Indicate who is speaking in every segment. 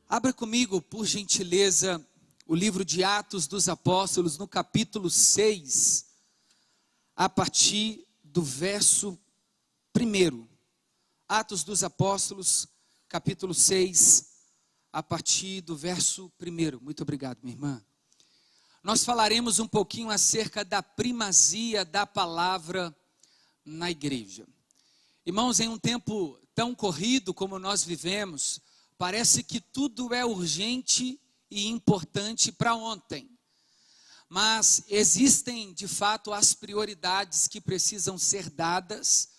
Speaker 1: Abra comigo, por gentileza, o livro de Atos dos Apóstolos, no capítulo 6, a partir do verso 1. Atos dos Apóstolos, capítulo 6, a partir do verso 1. Muito obrigado, minha irmã. Nós falaremos um pouquinho acerca da primazia da palavra na igreja. Irmãos, em um tempo tão corrido como nós vivemos, parece que tudo é urgente e importante para ontem. Mas existem, de fato, as prioridades que precisam ser dadas,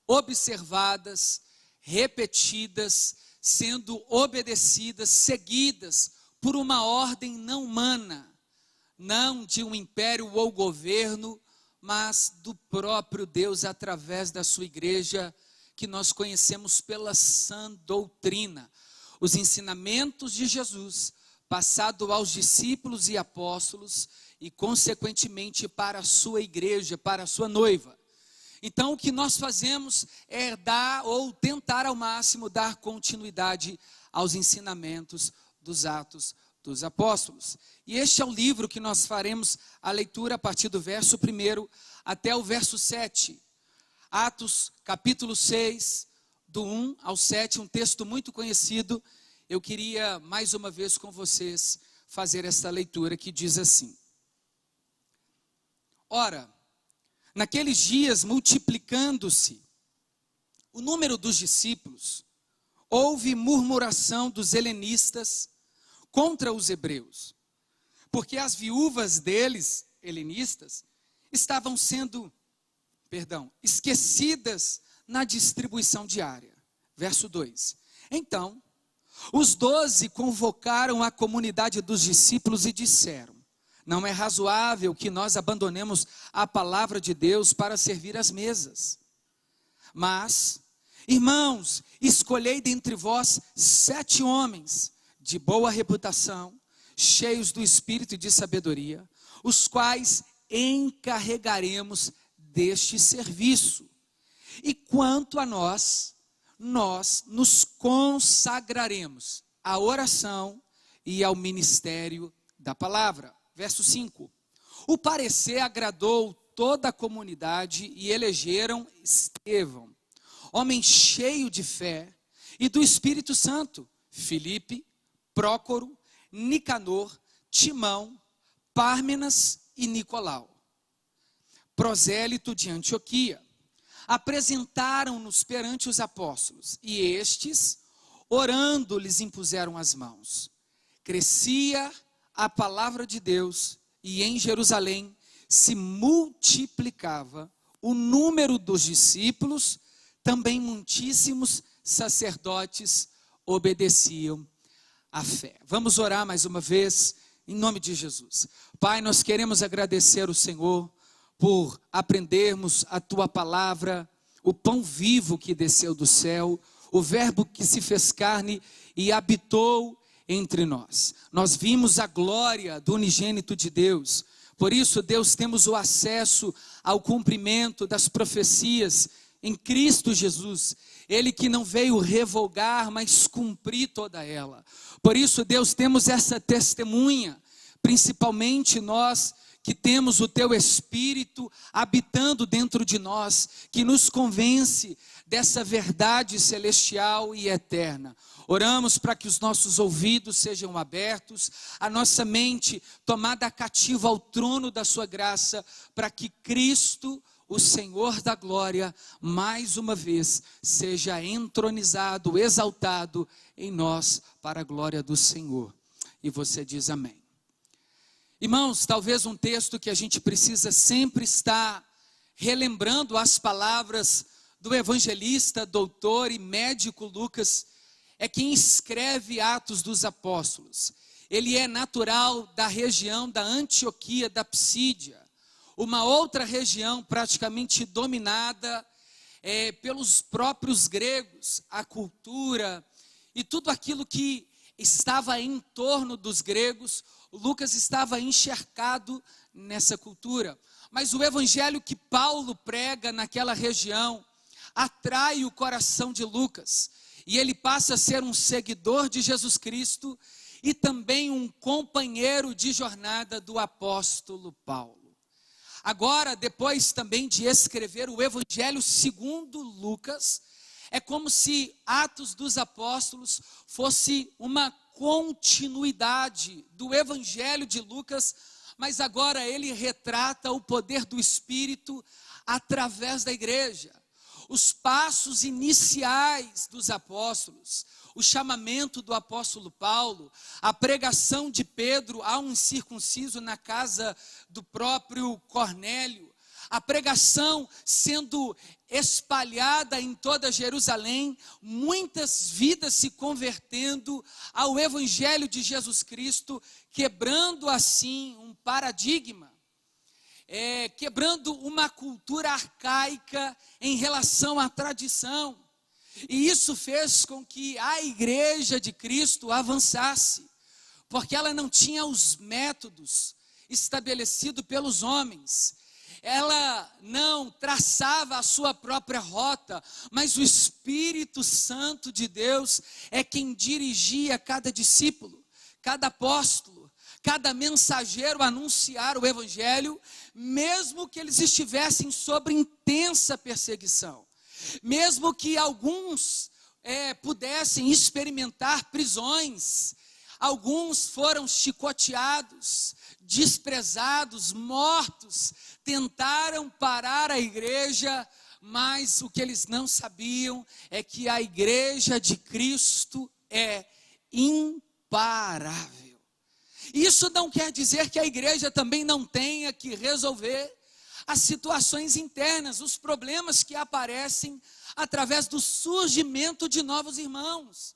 Speaker 1: observadas, repetidas, sendo obedecidas, seguidas por uma ordem não humana, não de um império ou governo, mas do próprio Deus através da sua igreja, que nós conhecemos pela sã doutrina. Os ensinamentos de Jesus, passado aos discípulos e apóstolos, e consequentemente para a sua igreja, para a sua noiva. Então o que nós fazemos é dar ou tentar ao máximo dar continuidade aos ensinamentos dos Atos dos Apóstolos. E este é o livro que nós faremos a leitura a partir do verso 1 até o verso 7. Atos capítulo 6, do 1 ao 7, um texto muito conhecido. Eu queria mais uma vez com vocês fazer esta leitura que diz assim: Ora, naqueles dias, multiplicando-se o número dos discípulos, houve murmuração dos helenistas contra os hebreus, porque as viúvas deles, helenistas, estavam sendo, esquecidas na distribuição diária. Verso 2. Então, os 12 convocaram a comunidade dos discípulos e disseram: não é razoável que nós abandonemos a palavra de Deus para servir às mesas. Mas, irmãos, escolhei dentre vós 7 homens de boa reputação, cheios do espírito e de sabedoria, os quais encarregaremos deste serviço. E quanto a nós nos consagraremos à oração e ao ministério da palavra. Verso 5. O parecer agradou toda a comunidade e elegeram Estevão, homem cheio de fé e do Espírito Santo, Filipe, Prócoro, Nicanor, Timão, Pármenas e Nicolau, prosélito de Antioquia. Apresentaram-nos perante os apóstolos, e estes, orando, lhes impuseram as mãos. Crescia a palavra de Deus, e em Jerusalém se multiplicava o número dos discípulos, também muitíssimos sacerdotes obedeciam à fé. Vamos orar mais uma vez, em nome de Jesus. Pai, nós queremos agradecer o Senhor por aprendermos a Tua palavra, o pão vivo que desceu do céu, o verbo que se fez carne e habitou entre nós. Nós vimos a glória do unigênito de Deus. Por isso, Deus, temos o acesso ao cumprimento das profecias em Cristo Jesus. Ele que não veio revogar, mas cumprir toda ela. Por isso, Deus, temos essa testemunha, principalmente nós que temos o Teu Espírito habitando dentro de nós, que nos convence dessa verdade celestial e eterna. Oramos para que os nossos ouvidos sejam abertos, a nossa mente tomada cativa ao trono da Sua graça, para que Cristo, o Senhor da glória, mais uma vez seja entronizado, exaltado em nós, para a glória do Senhor. E você diz amém. Irmãos, talvez um texto que a gente precisa sempre estar relembrando as palavras do evangelista, doutor e médico Lucas, é quem escreve Atos dos Apóstolos. Ele é natural da região da Antioquia da Psídia, uma outra região praticamente dominada pelos próprios gregos, a cultura e tudo aquilo que estava em torno dos gregos. Lucas estava encharcado nessa cultura, mas o evangelho que Paulo prega naquela região atrai o coração de Lucas, e ele passa a ser um seguidor de Jesus Cristo e também um companheiro de jornada do apóstolo Paulo. Agora, depois também de escrever o Evangelho segundo Lucas, é como se Atos dos Apóstolos fosse uma continuidade do Evangelho de Lucas, mas agora ele retrata o poder do Espírito através da igreja. Os passos iniciais dos apóstolos, o chamamento do apóstolo Paulo, a pregação de Pedro a um incircunciso na casa do próprio Cornélio, a pregação sendo espalhada em toda Jerusalém, muitas vidas se convertendo ao Evangelho de Jesus Cristo, quebrando assim um paradigma, quebrando uma cultura arcaica em relação à tradição. E isso fez com que a igreja de Cristo avançasse, porque ela não tinha os métodos estabelecidos pelos homens. Ela não traçava a sua própria rota, mas o Espírito Santo de Deus é quem dirigia cada discípulo, cada apóstolo, cada mensageiro a anunciar o Evangelho, mesmo que eles estivessem sob intensa perseguição, mesmo que alguns pudessem experimentar prisões, alguns foram chicoteados, desprezados, mortos, tentaram parar a igreja, mas o que eles não sabiam é que a igreja de Cristo é imparável. Isso não quer dizer que a igreja também não tenha que resolver as situações internas, os problemas que aparecem através do surgimento de novos irmãos.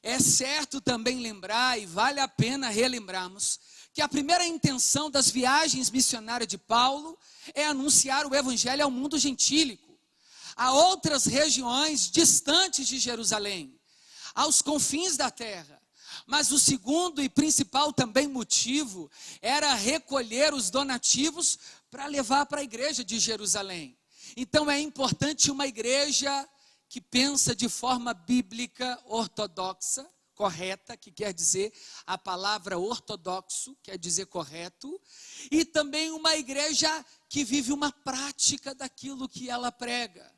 Speaker 1: É certo também lembrar, e vale a pena relembrarmos, que a primeira intenção das viagens missionárias de Paulo é anunciar o Evangelho ao mundo gentílico, a outras regiões distantes de Jerusalém, aos confins da terra. Mas o segundo e principal também motivo era recolher os donativos para levar para a igreja de Jerusalém. Então é importante uma igreja que pensa de forma bíblica, ortodoxa, correta, que quer dizer, a palavra ortodoxo quer dizer correto, e também uma igreja que vive uma prática daquilo que ela prega.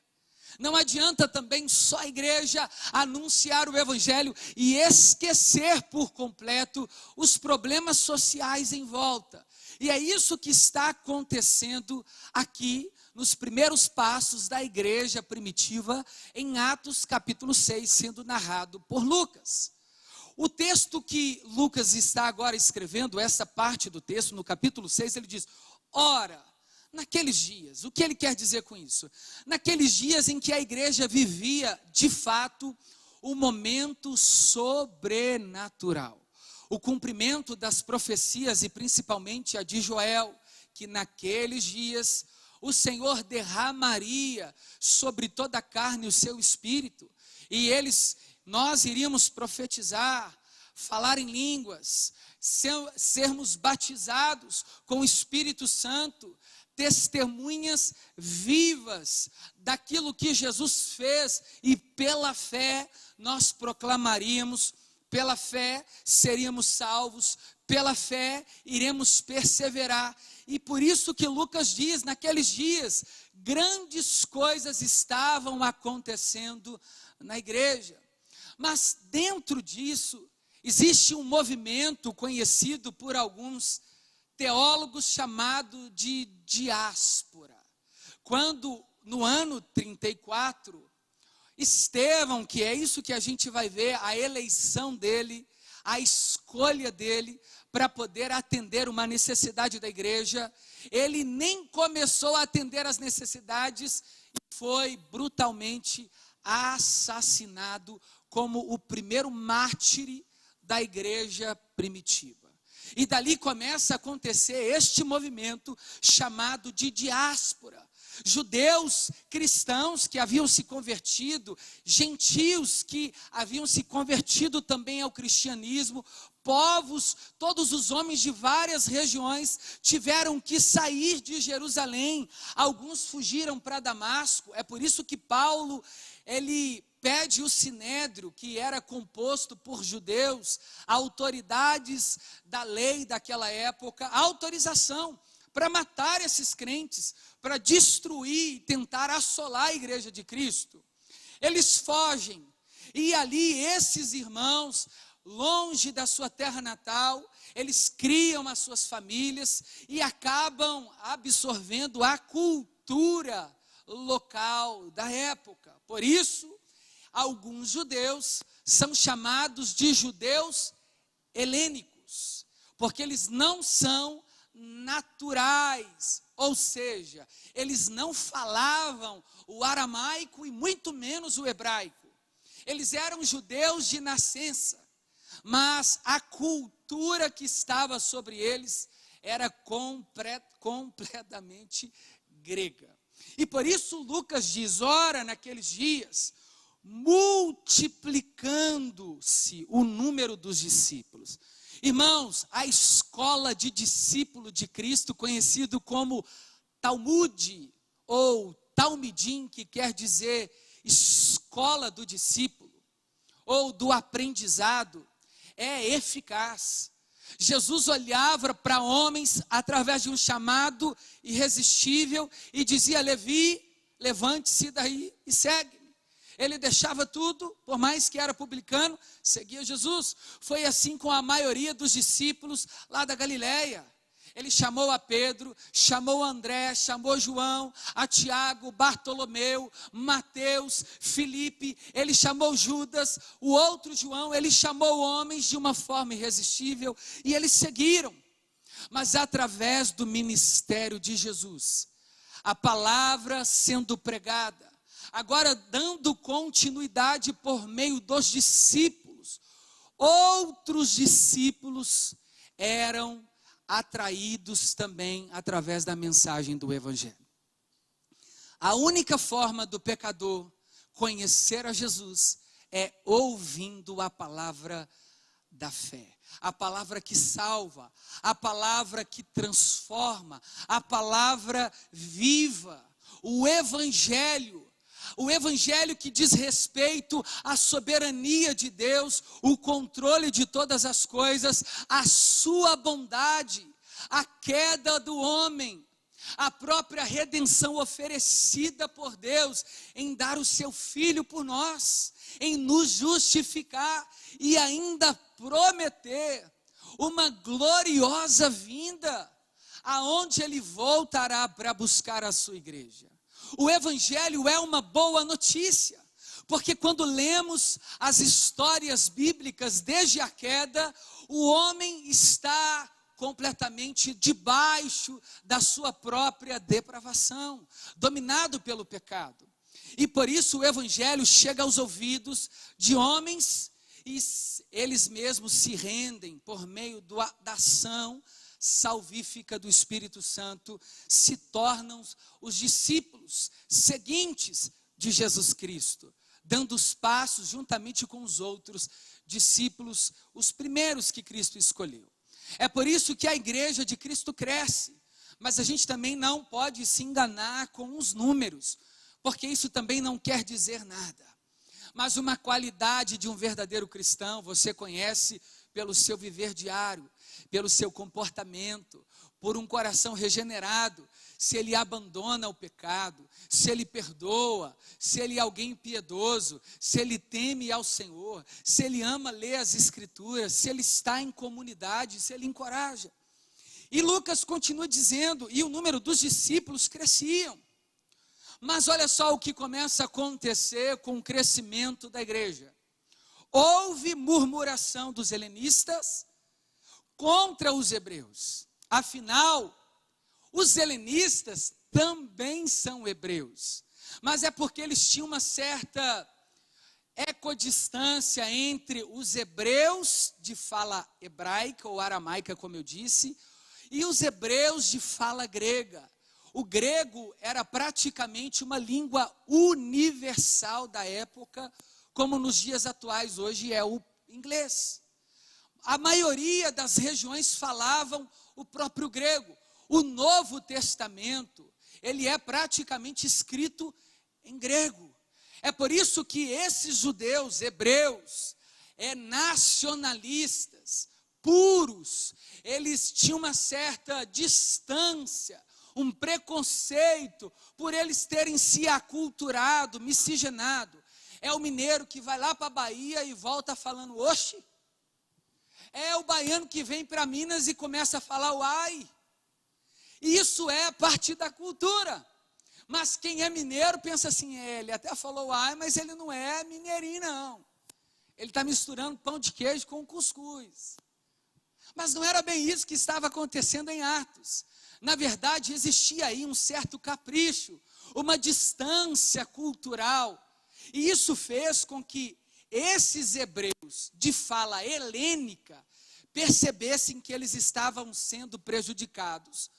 Speaker 1: Não adianta também só a igreja anunciar o Evangelho e esquecer por completo os problemas sociais em volta. E é isso que está acontecendo aqui nos primeiros passos da igreja primitiva, em Atos capítulo 6, sendo narrado por Lucas. O texto que Lucas está agora escrevendo, essa parte do texto, no capítulo 6, ele diz: ora, naqueles dias, o que ele quer dizer com isso? Naqueles dias em que a igreja vivia, de fato, um momento sobrenatural. O cumprimento das profecias, e principalmente a de Joel, que naqueles dias o Senhor derramaria sobre toda a carne o seu espírito, e nós iríamos profetizar, falar em línguas, sermos batizados com o Espírito Santo, testemunhas vivas daquilo que Jesus fez, e pela fé nós proclamaríamos, pela fé seríamos salvos, pela fé iremos perseverar. E por isso que Lucas diz, naqueles dias, grandes coisas estavam acontecendo na igreja. Mas dentro disso, existe um movimento conhecido por alguns teólogos chamado de diáspora. Quando, no ano 34, Estevão, que é isso que a gente vai ver, a eleição dele, a escolha dele para poder atender uma necessidade da igreja, ele nem começou a atender as necessidades e foi brutalmente assassinado como o primeiro mártir da igreja primitiva. E dali começa a acontecer este movimento chamado de diáspora. Judeus cristãos que haviam se convertido, gentios que haviam se convertido também ao cristianismo, povos, todos os homens de várias regiões tiveram que sair de Jerusalém. Alguns fugiram para Damasco. É por isso que Paulo, ele pede o sinédrio, que era composto por judeus, autoridades da lei daquela época, autorização para matar esses crentes, para destruir e tentar assolar a igreja de Cristo. Eles fogem, e ali esses irmãos, longe da sua terra natal, eles criam as suas famílias e acabam absorvendo a cultura local da época. Por isso, alguns judeus são chamados de judeus helênicos, porque eles não são naturais, ou seja, eles não falavam o aramaico e muito menos o hebraico. Eles eram judeus de nascença, mas a cultura que estava sobre eles era completamente grega. E por isso Lucas diz, ora, naqueles dias, multiplicando-se o número dos discípulos. Irmãos, a escola de discípulo de Cristo, conhecido como Talmud, ou Talmidim, que quer dizer escola do discípulo, ou do aprendizado, é eficaz. Jesus olhava para homens através de um chamado irresistível e dizia, Levi, levante-se daí e segue-me. Ele deixava tudo, por mais que era publicano, seguia Jesus. Foi assim com a maioria dos discípulos lá da Galileia. Ele chamou a Pedro, chamou a André, chamou João, a Tiago, Bartolomeu, Mateus, Filipe, ele chamou Judas, o outro João, ele chamou homens de uma forma irresistível e eles seguiram. Mas através do ministério de Jesus, a palavra sendo pregada, agora dando continuidade por meio dos discípulos, outros discípulos eram atraídos também através da mensagem do Evangelho. A única forma do pecador conhecer a Jesus é ouvindo a palavra da fé, a palavra que salva, a palavra que transforma, a palavra viva, o Evangelho que diz respeito à soberania de Deus, o controle de todas as coisas, a sua bondade, a queda do homem, a própria redenção oferecida por Deus em dar o seu Filho por nós, em nos justificar e ainda prometer uma gloriosa vinda, aonde Ele voltará para buscar a sua igreja. O Evangelho é uma boa notícia, porque quando lemos as histórias bíblicas desde a queda, o homem está completamente debaixo da sua própria depravação, dominado pelo pecado. E por isso o Evangelho chega aos ouvidos de homens e eles mesmos se rendem por meio da ação salvífica do Espírito Santo, se tornam os discípulos seguintes de Jesus Cristo, dando os passos juntamente com os outros discípulos, os primeiros que Cristo escolheu. É por isso que a igreja de Cristo cresce, mas a gente também não pode se enganar com os números, porque isso também não quer dizer nada. Mas uma qualidade de um verdadeiro cristão, você conhece pelo seu viver diário, pelo seu comportamento, por um coração regenerado, se ele abandona o pecado, se ele perdoa, se ele é alguém piedoso, se ele teme ao Senhor, se ele ama ler as Escrituras, se ele está em comunidade, se ele encoraja. E Lucas continua dizendo, e o número dos discípulos cresciam. Mas olha só o que começa a acontecer com o crescimento da igreja. Houve murmuração dos helenistas contra os hebreus. Afinal, os helenistas também são hebreus, mas é porque eles tinham uma certa equidistância entre os hebreus de fala hebraica ou aramaica, como eu disse, e os hebreus de fala grega. O grego era praticamente uma língua universal da época, como nos dias atuais hoje é o inglês. A maioria das regiões falavam o próprio grego. O Novo Testamento, ele é praticamente escrito em grego. É por isso que esses judeus, hebreus, nacionalistas, puros, eles tinham uma certa distância, um preconceito, por eles terem se aculturado, miscigenado. É o mineiro que vai lá para a Bahia e volta falando, oxe. É o baiano que vem para Minas e começa a falar, uai. Isso é parte da cultura. Mas quem é mineiro pensa assim, ele até falou uai, mas ele não é mineirinho não. Ele está misturando pão de queijo com cuscuz. Mas não era bem isso que estava acontecendo em Atos. Na verdade, existia aí um certo capricho, uma distância cultural. E isso fez com que esses hebreus de fala helênica percebessem que eles estavam sendo prejudicados.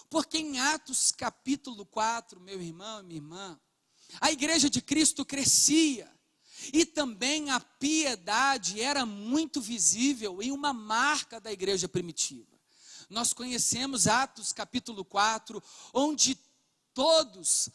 Speaker 1: Porque em Atos capítulo 4, meu irmão e minha irmã, a igreja de Cristo crescia. E também a piedade era muito visível em uma marca da igreja primitiva. Nós conhecemos Atos capítulo 4, onde todos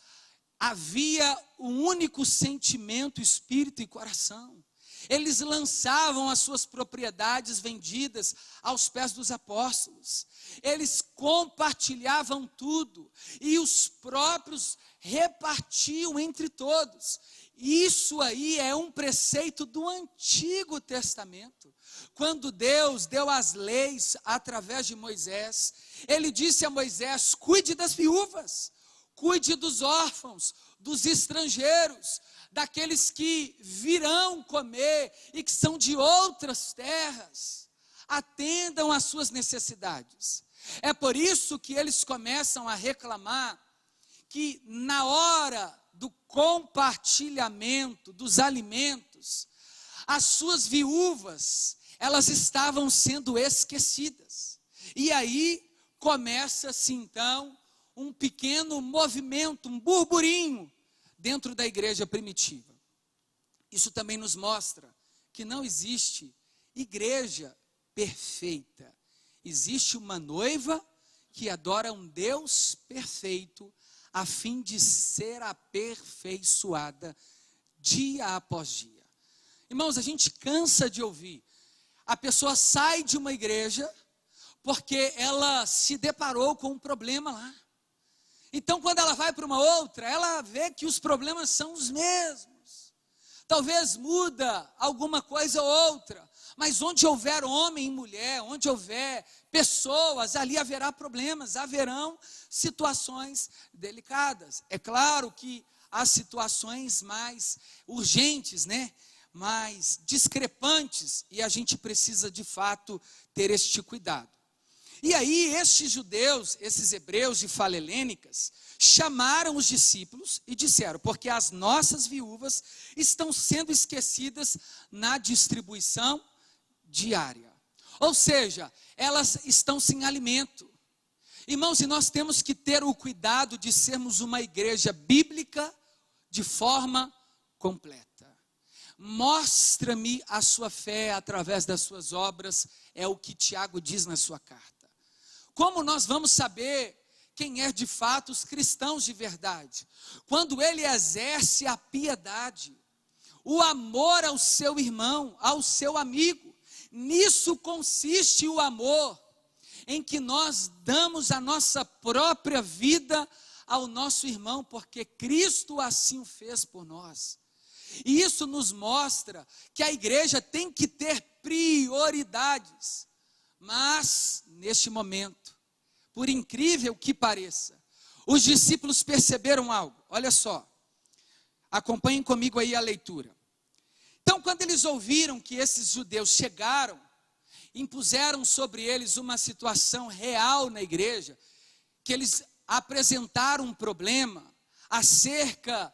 Speaker 1: havia um único sentimento, espírito e coração. Eles lançavam as suas propriedades vendidas aos pés dos apóstolos. Eles compartilhavam tudo e os próprios repartiam entre todos. Isso aí é um preceito do Antigo Testamento. Quando Deus deu as leis através de Moisés, ele disse a Moisés, cuide das viúvas, cuide dos órfãos, dos estrangeiros, daqueles que virão comer e que são de outras terras. Atendam às suas necessidades. É por isso que eles começam a reclamar que na hora do compartilhamento dos alimentos, as suas viúvas, elas estavam sendo esquecidas. E aí começa-se então um pequeno movimento, um burburinho dentro da igreja primitiva. Isso também nos mostra que não existe igreja perfeita. Existe uma noiva que adora um Deus perfeito, a fim de ser aperfeiçoada dia após dia. Irmãos, a gente cansa de ouvir. A pessoa sai de uma igreja porque ela se deparou com um problema lá. Então, quando ela vai para uma outra, ela vê que os problemas são os mesmos. Talvez muda alguma coisa ou outra, mas onde houver homem e mulher, onde houver pessoas, ali haverá problemas, haverão situações delicadas. É claro que há situações mais urgentes, mais discrepantes, e a gente precisa de fato ter este cuidado. E aí estes judeus, esses hebreus de fala helênicas, chamaram os discípulos e disseram, porque as nossas viúvas estão sendo esquecidas na distribuição diária. Ou seja, elas estão sem alimento. Irmãos, e nós temos que ter o cuidado de sermos uma igreja bíblica de forma completa. Mostra-me a sua fé através das suas obras, é o que Tiago diz na sua carta. Como nós vamos saber quem é de fato os cristãos de verdade? Quando ele exerce a piedade, o amor ao seu irmão, ao seu amigo. Nisso consiste o amor, em que nós damos a nossa própria vida ao nosso irmão, porque Cristo assim o fez por nós. E isso nos mostra que a igreja tem que ter prioridades. Mas, neste momento, por incrível que pareça, os discípulos perceberam algo. Olha só, acompanhem comigo aí a leitura. Então, quando eles ouviram que esses judeus chegaram, impuseram sobre eles uma situação real na igreja, que eles apresentaram um problema acerca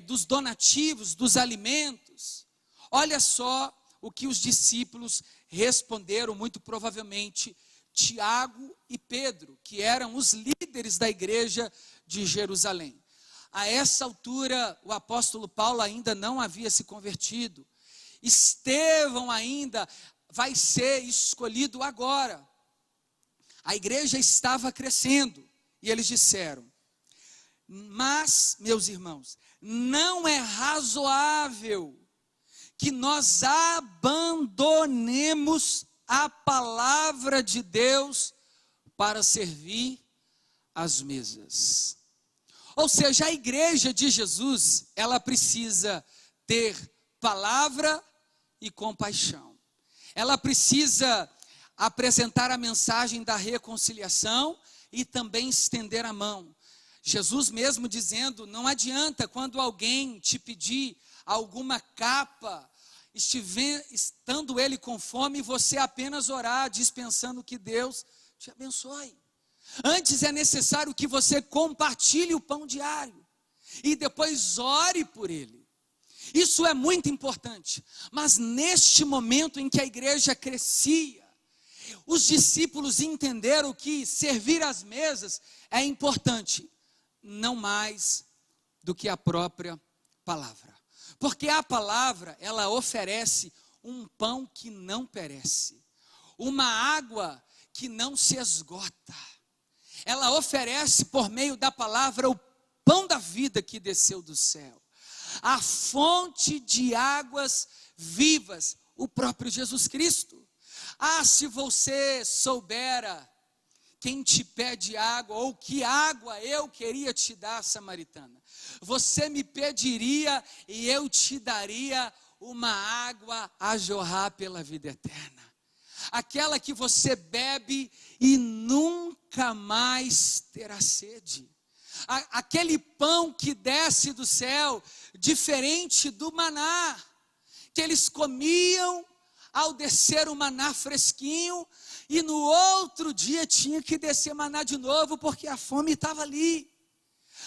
Speaker 1: dos donativos, dos alimentos. Olha só o que os discípulos responderam, muito provavelmente Tiago e Pedro, que eram os líderes da igreja de Jerusalém. A essa altura, o apóstolo Paulo ainda não havia se convertido. Estevão ainda vai ser escolhido agora. A igreja estava crescendo. E eles disseram, mas, meus irmãos, não é razoável que nós abandonemos a palavra de Deus para servir às mesas. Ou seja, a igreja de Jesus, ela precisa ter palavra e compaixão. Ela precisa apresentar a mensagem da reconciliação e também estender a mão. Jesus mesmo dizendo, não adianta quando alguém te pedir alguma capa, estando ele com fome, você apenas orar, dispensando que Deus te abençoe. Antes é necessário que você compartilhe o pão diário e depois ore por ele. Isso é muito importante, mas neste momento em que a igreja crescia, os discípulos entenderam que servir às mesas é importante, não mais do que a própria palavra. Porque a palavra, ela oferece um pão que não perece, uma água que não se esgota. Ela oferece por meio da palavra o pão da vida que desceu do céu, a fonte de águas vivas, o próprio Jesus Cristo. Ah, se você soubera quem te pede água, ou que água eu queria te dar, samaritana, você me pediria e eu te daria uma água a jorrar pela vida eterna. Aquela que você bebe e nunca mais terá sede. Aquele pão que desce do céu, diferente do maná, que eles comiam ao descer o maná fresquinho, e no outro dia tinha que descer maná de novo, porque a fome estava ali.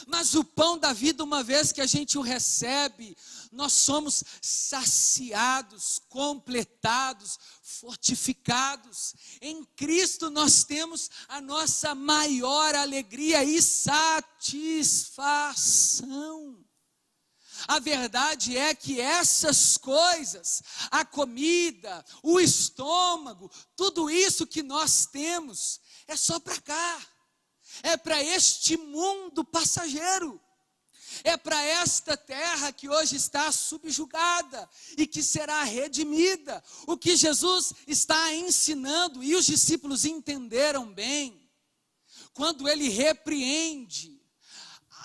Speaker 1: Mas o pão da vida, uma vez que a gente o recebe, nós somos saciados, completados, fortificados. Em Cristo nós temos a nossa maior alegria e satisfação. A verdade é que essas coisas, a comida, o estômago, tudo isso que nós temos, é só para cá. É para este mundo passageiro. É para esta terra que hoje está subjugada e que será redimida. O que Jesus está ensinando, e os discípulos entenderam bem, quando ele repreende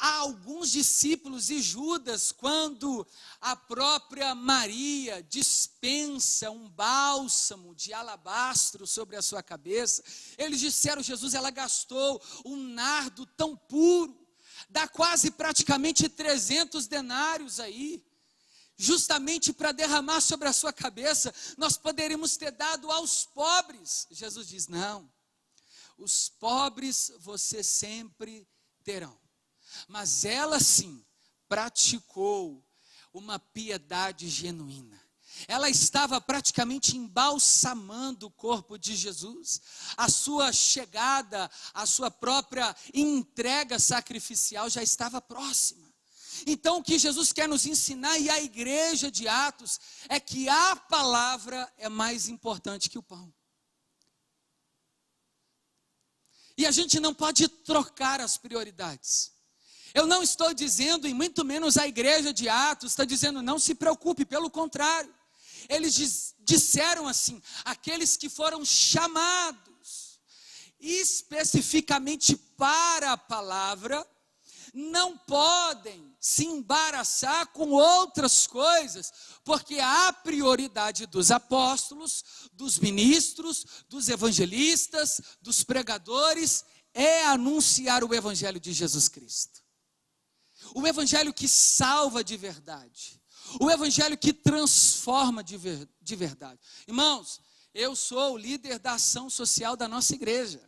Speaker 1: a alguns discípulos e Judas, quando a própria Maria dispensa um bálsamo de alabastro sobre a sua cabeça, eles disseram, Jesus, ela gastou um nardo tão puro, dá quase praticamente 300 denários aí, justamente para derramar sobre a sua cabeça, nós poderíamos ter dado aos pobres. Jesus diz, não, os pobres vocês sempre terão. Mas ela sim praticou uma piedade genuína. Ela estava praticamente embalsamando o corpo de Jesus. A sua chegada, a sua própria entrega sacrificial já estava próxima. Então o que Jesus quer nos ensinar, e a igreja de Atos, é que a palavra é mais importante que o pão. E a gente não pode trocar as prioridades. Eu não estou dizendo, e muito menos a igreja de Atos está dizendo, não se preocupe, pelo contrário. Eles disseram assim, aqueles que foram chamados especificamente para a palavra, não podem se embaraçar com outras coisas, porque a prioridade dos apóstolos, dos ministros, dos evangelistas, dos pregadores, é anunciar o evangelho de Jesus Cristo. O evangelho que salva de verdade. O evangelho que transforma de verdade. Irmãos, eu sou o líder da ação social da nossa igreja.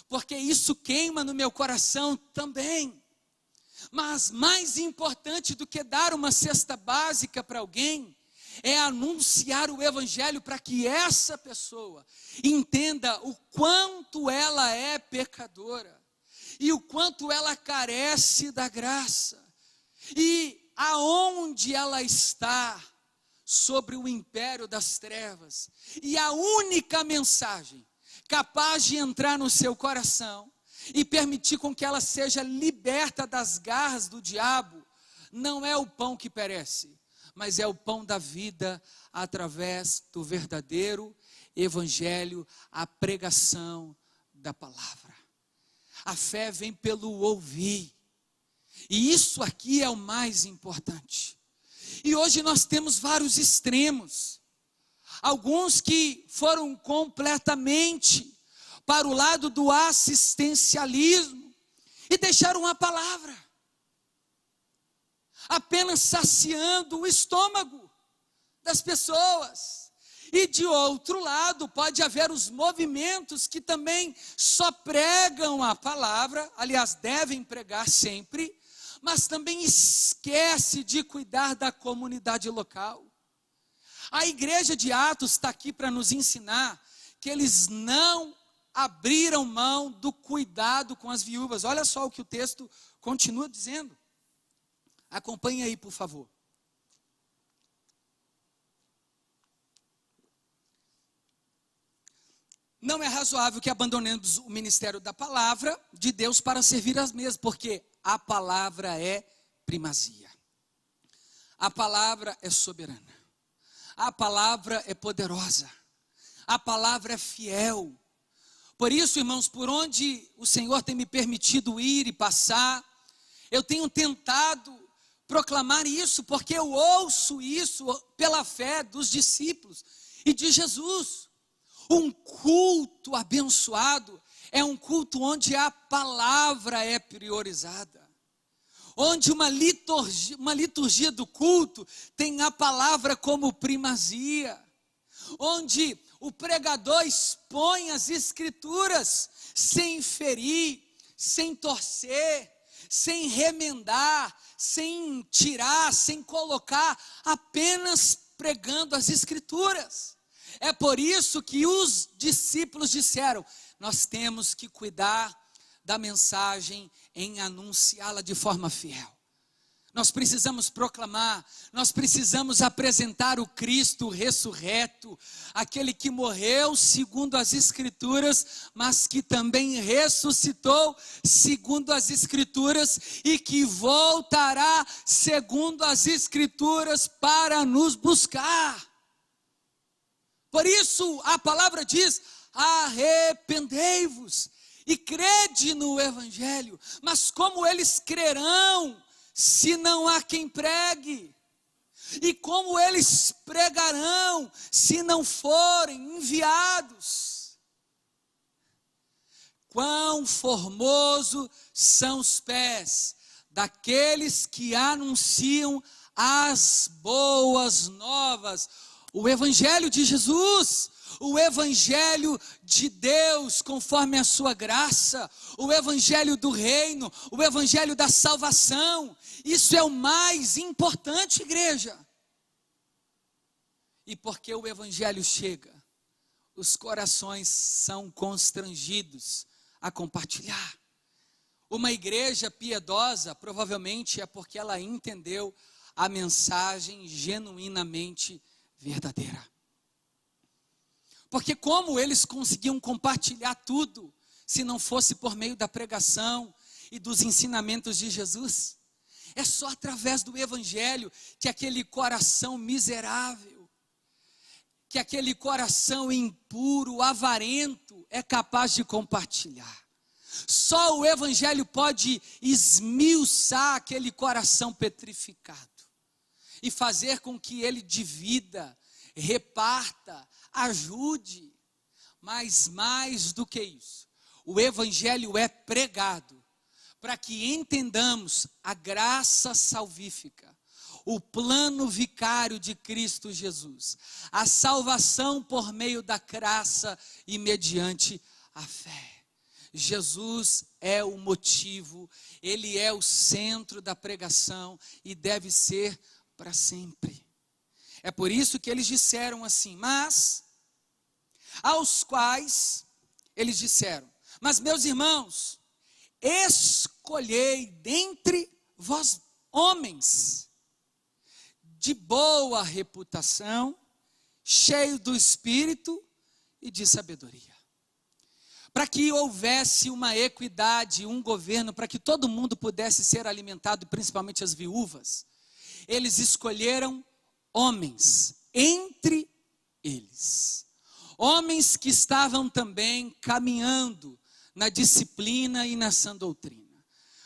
Speaker 1: Porque isso queima no meu coração também. Mas mais importante do que dar uma cesta básica para alguém, é anunciar o evangelho para que essa pessoa entenda o quanto ela é pecadora. E o quanto ela carece da graça, e aonde ela está, sobre o império das trevas, e a única mensagem capaz de entrar no seu coração, e permitir com que ela seja liberta das garras do diabo, não é o pão que perece, mas é o pão da vida através do verdadeiro evangelho, a pregação da palavra. A fé vem pelo ouvir, e isso aqui é o mais importante. E hoje nós temos vários extremos, alguns que foram completamente para o lado do assistencialismo e deixaram a palavra, apenas saciando o estômago das pessoas. E de outro lado, pode haver os movimentos que também só pregam a palavra, aliás, devem pregar sempre, mas também esquece de cuidar da comunidade local. A igreja de Atos está aqui para nos ensinar que eles não abriram mão do cuidado com as viúvas. Olha só o que o texto continua dizendo. Acompanhe aí, por favor. Não é razoável que abandonemos o ministério da palavra de Deus para servir as mesmas, porque a palavra é primazia. A palavra é soberana. A palavra é poderosa. A palavra é fiel. Por isso, irmãos, por onde o Senhor tem me permitido ir e passar, eu tenho tentado proclamar isso, porque eu ouço isso pela fé dos discípulos e de Jesus. Um culto abençoado é um culto onde a palavra é priorizada, onde uma liturgia do culto tem a palavra como primazia, onde o pregador expõe as escrituras sem ferir, sem torcer, sem remendar, sem tirar, sem colocar, apenas pregando as escrituras. É por isso que os discípulos disseram: nós temos que cuidar da mensagem em anunciá-la de forma fiel. Nós precisamos proclamar, nós precisamos apresentar o Cristo ressurreto, aquele que morreu segundo as Escrituras, mas que também ressuscitou segundo as Escrituras e que voltará segundo as Escrituras para nos buscar. Por isso a palavra diz: arrependei-vos e crede no Evangelho. Mas como eles crerão se não há quem pregue? E como eles pregarão se não forem enviados? Quão formoso são os pés daqueles que anunciam as boas novas, o Evangelho de Jesus, o Evangelho de Deus conforme a sua graça, o Evangelho do reino, o Evangelho da salvação. Isso é o mais importante, igreja. E porque o Evangelho chega, os corações são constrangidos a compartilhar. Uma igreja piedosa provavelmente é porque ela entendeu a mensagem genuinamente verdadeira. Porque como eles conseguiam compartilhar tudo, se não fosse por meio da pregação e dos ensinamentos de Jesus? É só através do Evangelho que aquele coração miserável, que aquele coração impuro, avarento, é capaz de compartilhar. Só o Evangelho pode esmiuçar aquele coração petrificado e fazer com que ele divida, reparta, ajude. Mas mais do que isso, o Evangelho é pregado para que entendamos a graça salvífica, o plano vicário de Cristo Jesus, a salvação por meio da graça e mediante a fé. Jesus é o motivo, ele é o centro da pregação e deve ser para sempre. É por isso que eles disseram assim: mas, aos quais eles disseram: mas meus irmãos, escolhei dentre vós homens de boa reputação, cheio do Espírito e de sabedoria. para que houvesse uma equidade, um governo, para que todo mundo pudesse ser alimentado, principalmente as viúvas, eles escolheram homens entre eles. Homens que estavam também caminhando na disciplina e na sã doutrina.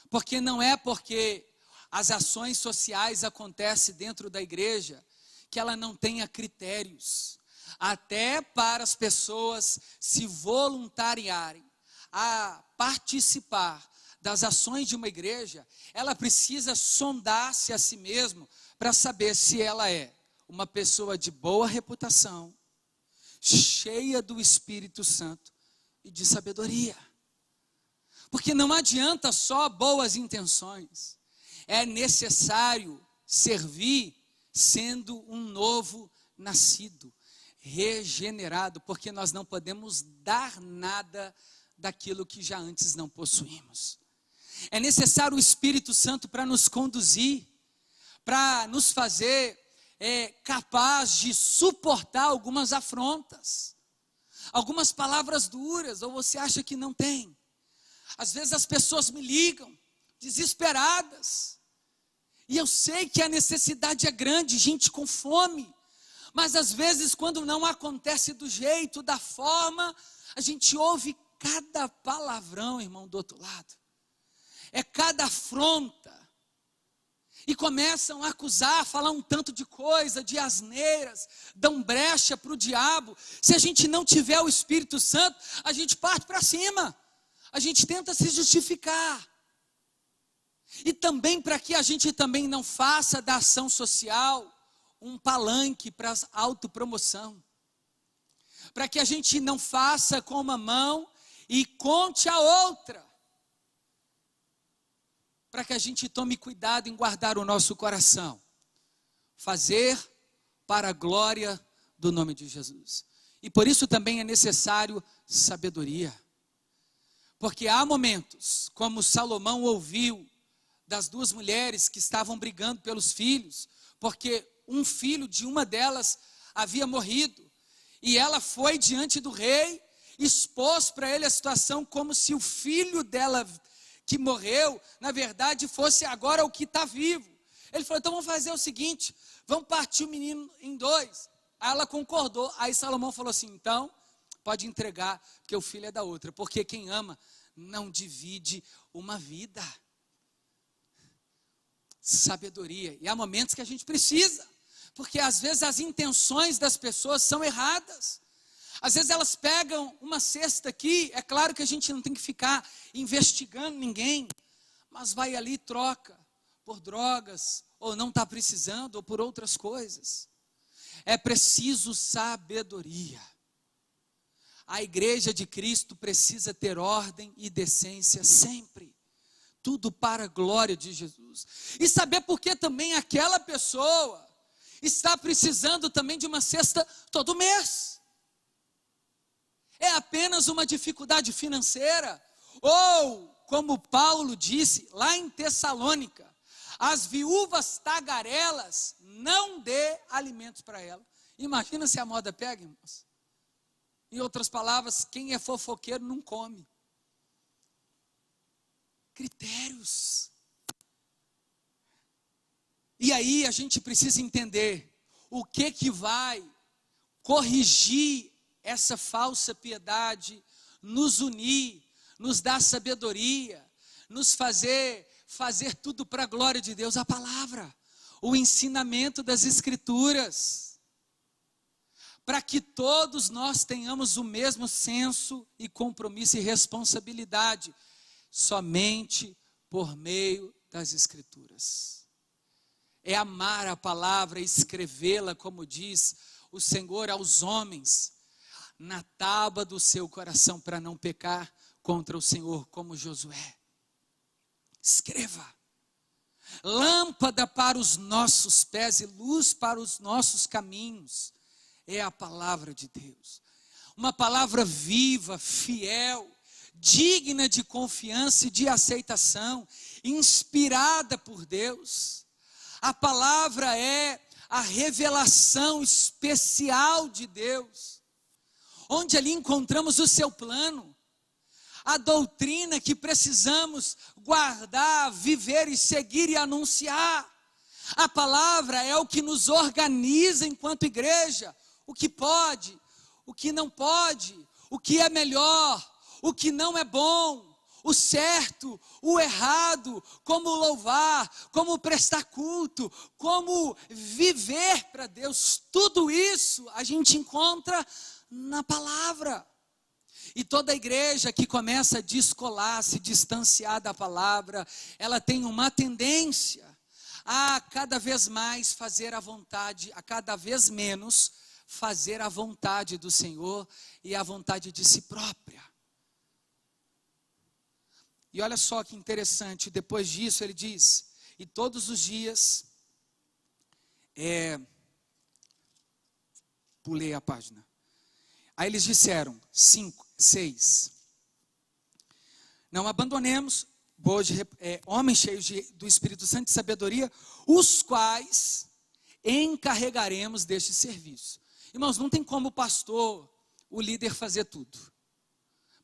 Speaker 1: Porque não é porque as ações sociais acontecem dentro da igreja que ela não tenha critérios. Até para as pessoas se voluntariarem a participar das ações de uma igreja, ela precisa sondar-se a si mesma para saber se ela é uma pessoa de boa reputação, cheia do Espírito Santo e de sabedoria. Porque não adianta só boas intenções, é necessário servir sendo um novo nascido, regenerado, porque nós não podemos dar nada daquilo que já antes não possuímos. É necessário o Espírito Santo para nos conduzir, para nos fazer capaz de suportar algumas afrontas, algumas palavras duras, ou você acha que não tem? Às vezes as pessoas me ligam, desesperadas, e eu sei que a necessidade é grande, gente com fome, mas às vezes quando não acontece do jeito, da forma, a gente ouve cada palavrão, irmão, do outro lado, é cada afronta, e começam a acusar, a falar um tanto de coisa, de asneiras, dão brecha para o diabo. Se a gente não tiver o Espírito Santo, a gente parte para cima, a gente tenta se justificar, e também para que a gente também não faça da ação social um palanque para a autopromoção, para que a gente não faça com uma mão e conte a outra, para que a gente tome cuidado em guardar o nosso coração, fazer para a glória do nome de Jesus. E por isso também é necessário sabedoria, porque há momentos, como Salomão ouviu das duas mulheres que estavam brigando pelos filhos, porque um filho de uma delas havia morrido, e ela foi diante do rei, expôs para ele a situação como se o filho dela que morreu, na verdade fosse agora o que está vivo. Ele falou, então vamos fazer o seguinte, vamos partir o menino em dois. Aí ela concordou, aí Salomão falou assim, então pode entregar, porque o filho é da outra, porque quem ama não divide uma vida. Sabedoria, e há momentos que a gente precisa, porque às vezes as intenções das pessoas são erradas, às vezes elas pegam uma cesta aqui, é claro que a gente não tem que ficar investigando ninguém, mas vai ali e troca por drogas, ou não está precisando, ou por outras coisas. É preciso sabedoria. A igreja de Cristo precisa ter ordem e decência sempre, tudo para a glória de Jesus, e saber porque também aquela pessoa está precisando também de uma cesta todo mês. É apenas uma dificuldade financeira, ou como Paulo disse lá em Tessalônica, as viúvas tagarelas não dê alimentos para ela. Imagina se a moda pega, irmãos. Em outras palavras, quem é fofoqueiro não come. Critérios. E aí a gente precisa entender o que vai corrigir essa falsa piedade, nos unir, nos dar sabedoria, nos fazer tudo para a glória de Deus, a palavra, o ensinamento das Escrituras, para que todos nós tenhamos o mesmo senso e compromisso e responsabilidade, somente por meio das Escrituras. É amar a palavra, escrevê-la, como diz o Senhor aos homens, na tábua do seu coração, para não pecar contra o Senhor, como Josué. Escreva. Lâmpada para os nossos pés e luz para os nossos caminhos, é a palavra de Deus. Uma palavra viva, fiel, digna de confiança e de aceitação, inspirada por Deus. A palavra é a revelação especial de Deus, onde ali encontramos o seu plano, a doutrina que precisamos guardar, viver e seguir e anunciar. A palavra é o que nos organiza enquanto igreja, o que pode, o que não pode, o que é melhor, o que não é bom, o certo, o errado, como louvar, como prestar culto, como viver para Deus. Tudo isso a gente encontra na palavra. E toda igreja que começa a descolar, se distanciar da palavra, ela tem uma tendência a cada vez mais fazer a vontade, a cada vez menos fazer a vontade do Senhor e a vontade de si própria. E olha só que interessante, depois disso ele diz, e todos os dias, pulei a página, aí eles disseram, 6, não abandonemos, homens cheios do Espírito Santo e sabedoria, os quais encarregaremos deste serviço. Irmãos, não tem como o pastor, o líder fazer tudo,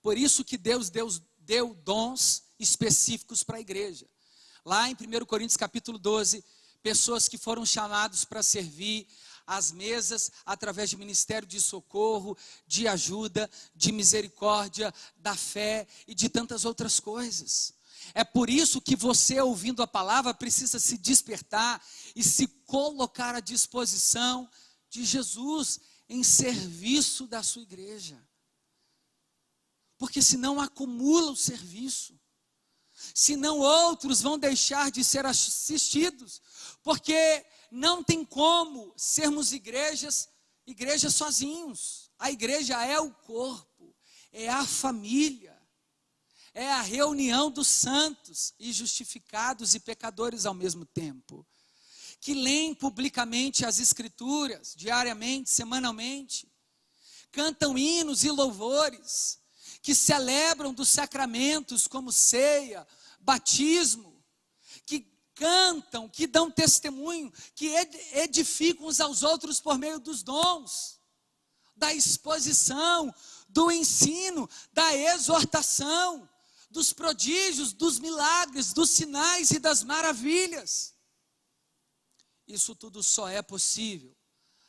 Speaker 1: por isso que Deus deu dons específicos para a igreja. Lá em 1 Coríntios capítulo 12, pessoas que foram chamados para servir as mesas através de ministério de socorro, de ajuda, de misericórdia, da fé e de tantas outras coisas. É por isso que você, ouvindo a palavra, precisa se despertar e se colocar à disposição de Jesus em serviço da sua igreja. Porque senão acumula o serviço, senão outros vão deixar de ser assistidos, porque não tem como sermos igrejas sozinhos. A igreja é o corpo, é a família, é a reunião dos santos e justificados e pecadores ao mesmo tempo, que leem publicamente as escrituras, diariamente, semanalmente, cantam hinos e louvores, que celebram dos sacramentos como ceia, batismo, que cantam, que dão testemunho, que edificam uns aos outros por meio dos dons, da exposição, do ensino, da exortação, dos prodígios, dos milagres, dos sinais e das maravilhas. Isso tudo só é possível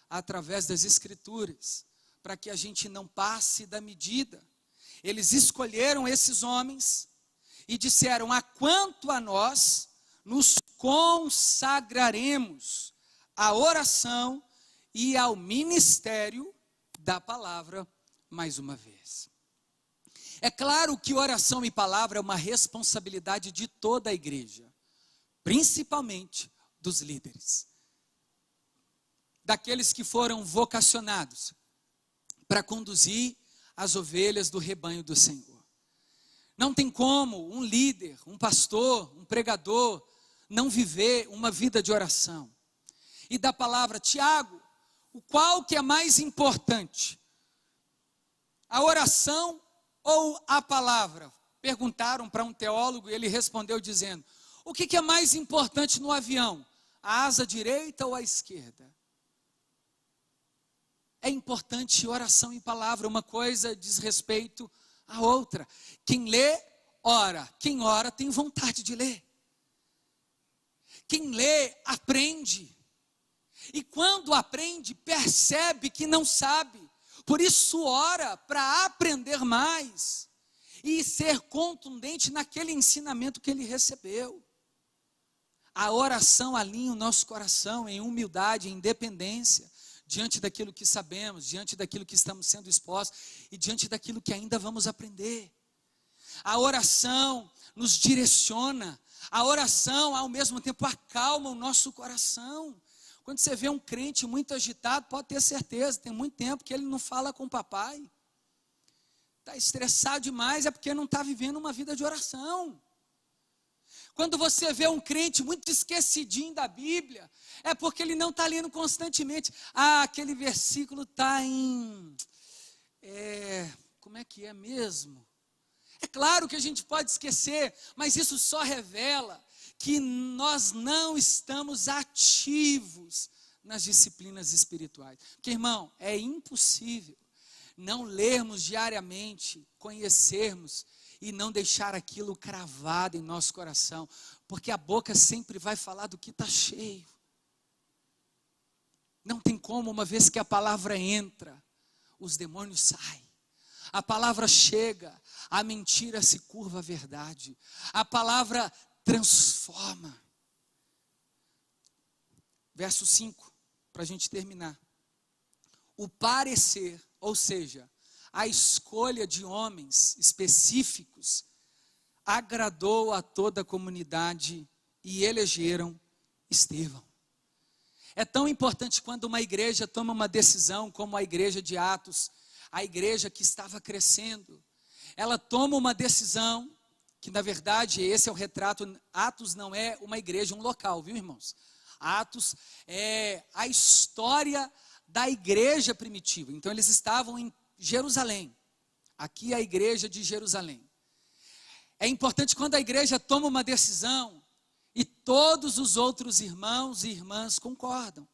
Speaker 1: através das Escrituras, para que a gente não passe da medida. Eles escolheram esses homens e disseram: a quanto a nós, nos consagraremos à oração e ao ministério da palavra mais uma vez. É claro que oração e palavra é uma responsabilidade de toda a igreja, principalmente dos líderes, daqueles que foram vocacionados para conduzir as ovelhas do rebanho do Senhor. Não tem como um líder, um pastor, um pregador não viver uma vida de oração. E da palavra, Tiago, o qual que é mais importante? A oração ou a palavra? Perguntaram para um teólogo e ele respondeu dizendo: o que é mais importante no avião? A asa direita ou a esquerda? É importante oração e palavra, uma coisa diz respeito à outra. Quem lê, ora. Quem ora tem vontade de ler. Quem lê, aprende. E quando aprende, percebe que não sabe. Por isso ora para aprender mais e ser contundente naquele ensinamento que ele recebeu. A oração alinha o nosso coração em humildade, em dependência, diante daquilo que sabemos, diante daquilo que estamos sendo expostos e diante daquilo que ainda vamos aprender. A oração nos direciona, a oração ao mesmo tempo acalma o nosso coração. Quando você vê um crente muito agitado, pode ter certeza, tem muito tempo que ele não fala com o papai. Está estressado demais, é porque não está vivendo uma vida de oração. Quando você vê um crente muito esquecidinho da Bíblia, é porque ele não está lendo constantemente. Ah, aquele versículo está em... como é que é mesmo? É claro que a gente pode esquecer, mas isso só revela que nós não estamos ativos nas disciplinas espirituais. Porque, irmão, é impossível não lermos diariamente, conhecermos e não deixar aquilo cravado em nosso coração, porque a boca sempre vai falar do que está cheio. Não tem como, uma vez que a palavra entra, os demônios saem. A palavra chega, a mentira se curva à verdade. A palavra transforma. Verso 5, para a gente terminar. O parecer, ou seja, a escolha de homens específicos, agradou a toda a comunidade e elegeram Estevão. É tão importante quando uma igreja toma uma decisão, como a igreja de Atos, a igreja que estava crescendo, ela toma uma decisão, que na verdade esse é o retrato. Atos não é uma igreja, um local, viu, irmãos? Atos é a história da igreja primitiva. Então eles estavam em Jerusalém, aqui é a igreja de Jerusalém. É importante quando a igreja toma uma decisão e todos os outros irmãos e irmãs concordam,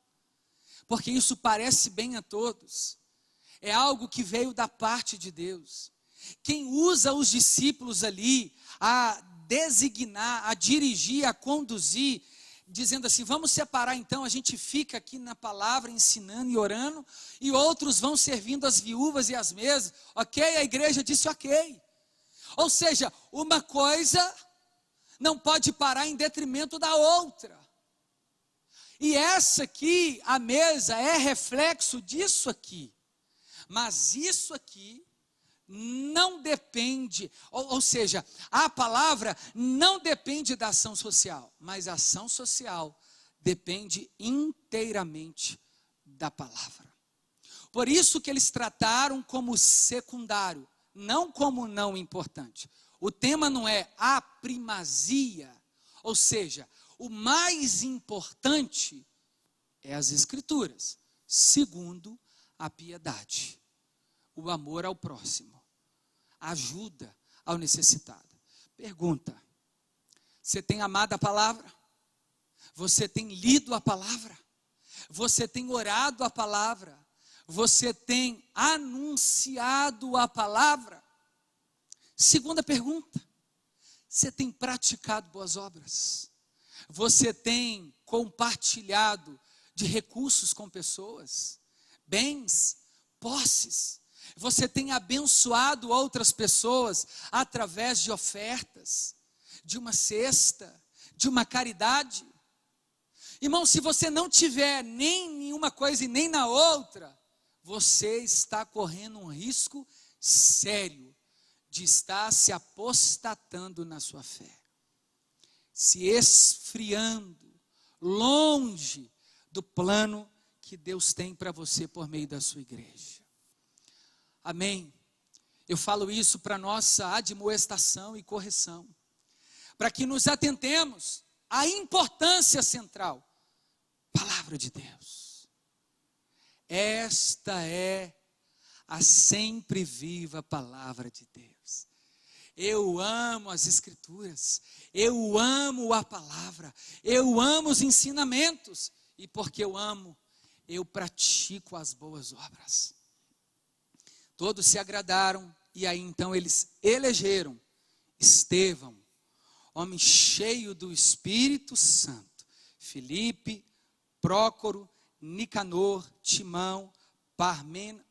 Speaker 1: porque isso parece bem a todos, é algo que veio da parte de Deus. Quem usa os discípulos ali a designar, a dirigir, a conduzir, dizendo assim, vamos separar então, a gente fica aqui na palavra ensinando e orando, e outros vão servindo as viúvas e as mesas, ok? A igreja disse ok. Ou seja, uma coisa não pode parar em detrimento da outra. E essa aqui, a mesa, é reflexo disso aqui. Mas isso aqui não depende, ou seja, a palavra não depende da ação social, mas a ação social depende inteiramente da palavra. Por isso que eles trataram como secundário, não como não importante. O tema não é a primazia, ou seja, o mais importante é as Escrituras, segundo a piedade, o amor ao próximo, a ajuda ao necessitado. Pergunta: você tem amado a palavra? Você tem lido a palavra? Você tem orado a palavra? Você tem anunciado a palavra? Segunda pergunta: você tem praticado boas obras? Você tem compartilhado de recursos com pessoas, bens, posses? Você tem abençoado outras pessoas através de ofertas, de uma cesta, de uma caridade? Irmão, se você não tiver nem em uma coisa e nem na outra, você está correndo um risco sério de estar se apostatando na sua fé, se esfriando, longe do plano que Deus tem para você por meio da sua igreja. Amém? Eu falo isso para nossa admoestação e correção, para que nos atentemos à importância central, palavra de Deus. Esta é a sempre viva palavra de Deus. Eu amo as Escrituras, eu amo a palavra, eu amo os ensinamentos, e porque eu amo, eu pratico as boas obras. Todos se agradaram, e aí então eles elegeram Estevão, homem cheio do Espírito Santo, Filipe, Prócoro, Nicanor, Timão,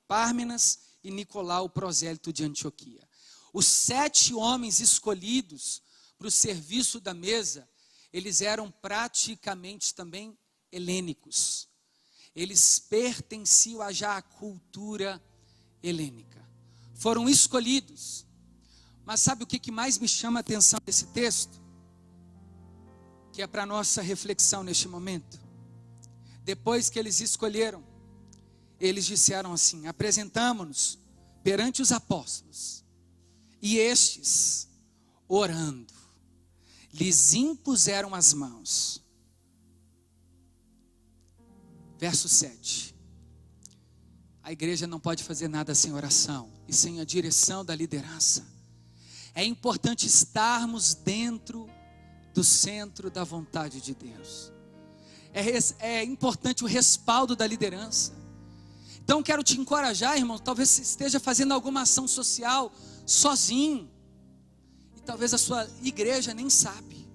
Speaker 1: Pármenas e Nicolau, prosélito de Antioquia. Os 7 homens escolhidos para o serviço da mesa, eles eram praticamente também helênicos. Eles pertenciam já à cultura helênica. Foram escolhidos. Mas sabe o que mais me chama a atenção desse texto? Que é para nossa reflexão neste momento. Depois que eles escolheram, eles disseram assim: apresentamo-nos perante os apóstolos, e estes, orando, lhes impuseram as mãos. Verso 7. A igreja não pode fazer nada sem oração e sem a direção da liderança. É importante estarmos dentro do centro da vontade de Deus. É importante o respaldo da liderança. Então quero te encorajar, irmão, talvez você esteja fazendo alguma ação social sozinho, e talvez a sua igreja nem sabe.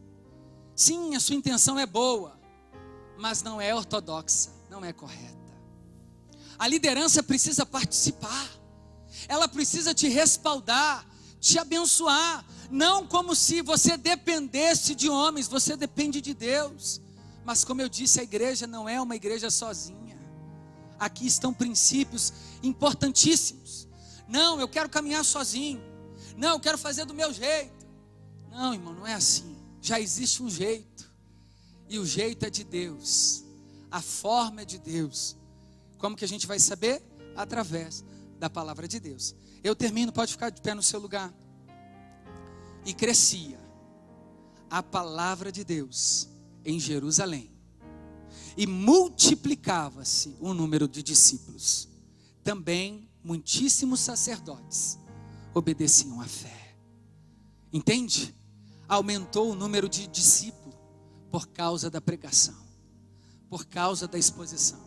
Speaker 1: Sim, a sua intenção é boa, mas não é ortodoxa, não é correta. A liderança precisa participar, ela precisa te respaldar, te abençoar, não como se você dependesse de homens, você depende de Deus. Mas como eu disse, a igreja não é uma igreja sozinha. Aqui estão princípios importantíssimos. Não, eu quero caminhar sozinho. Não, eu quero fazer do meu jeito. Não, irmão, não é assim. Já existe um jeito. E o jeito é de Deus. A forma é de Deus. Como que a gente vai saber? Através da palavra de Deus. Eu termino, pode ficar de pé no seu lugar. E crescia a palavra de Deus em Jerusalém, e multiplicava-se o número de discípulos. Também muitíssimos sacerdotes obedeciam à fé. Entende? Aumentou o número de discípulos por causa da pregação, por causa da exposição.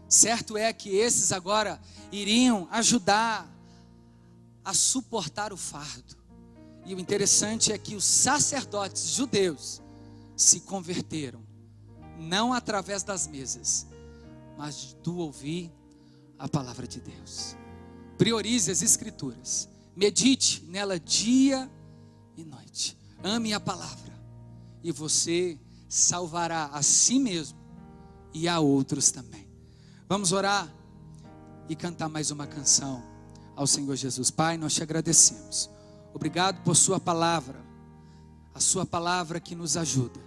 Speaker 1: Certo é que esses agora iriam ajudar a suportar o fardo. E o interessante é que os sacerdotes judeus se converteram, não através das mesas, mas do ouvir a palavra de Deus. Priorize as escrituras, medite nela dia e noite, ame a palavra, e você salvará a si mesmo e a outros também. Vamos orar e cantar mais uma canção ao Senhor Jesus. Pai, nós te agradecemos. Obrigado por sua palavra, a sua palavra que nos ajuda.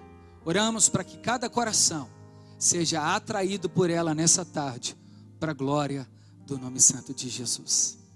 Speaker 1: Oramos para que cada coração seja atraído por ela nessa tarde, para a glória do nome santo de Jesus.